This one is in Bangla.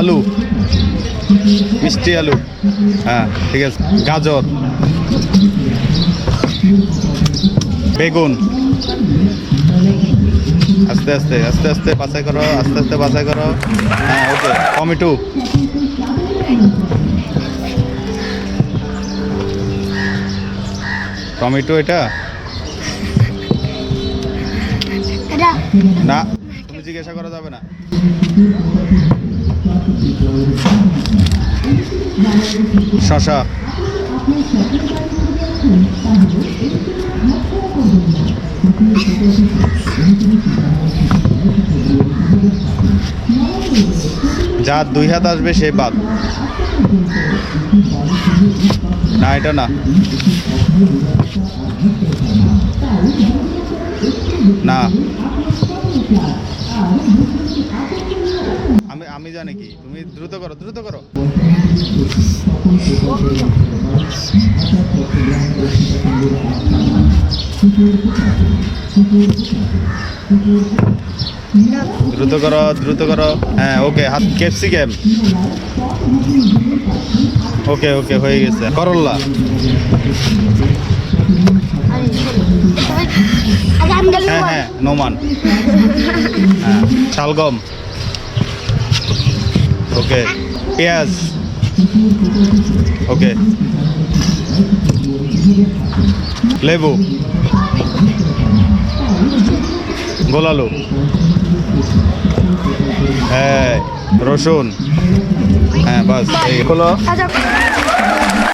আলু, মিষ্টি আলু, হ্যাঁ ঠিক আছে। গাজর, বেগুন, আস্তে আস্তে আস্তে আস্তে বাছাই করো, আস্তে আস্তে বাছাই করো। হ্যাঁ ওকে। টমেটো, টমেটো এটা না, তুমি জিজ্ঞাসা করা যাবে না। শসা, যার 2 হাত আসবে সে বাদ। না এটা না, না আমি জানি কি, তুমি দ্রুত করো, দ্রুত করো। দ্রুত করো, দ্রুত করো। হ্যাঁ ওকে। হাত, ক্যাপসিকাম, ওকে ওকে হয়ে গেছে। করল্লা, হ্যাঁ হ্যাঁ নোমান, হ্যাঁ শালগম, ওকে। পেঁয়াজ, ওকে। লেবু, গোলালু, হ্যাঁ রসুন, হ্যাঁ বাস এই হলো।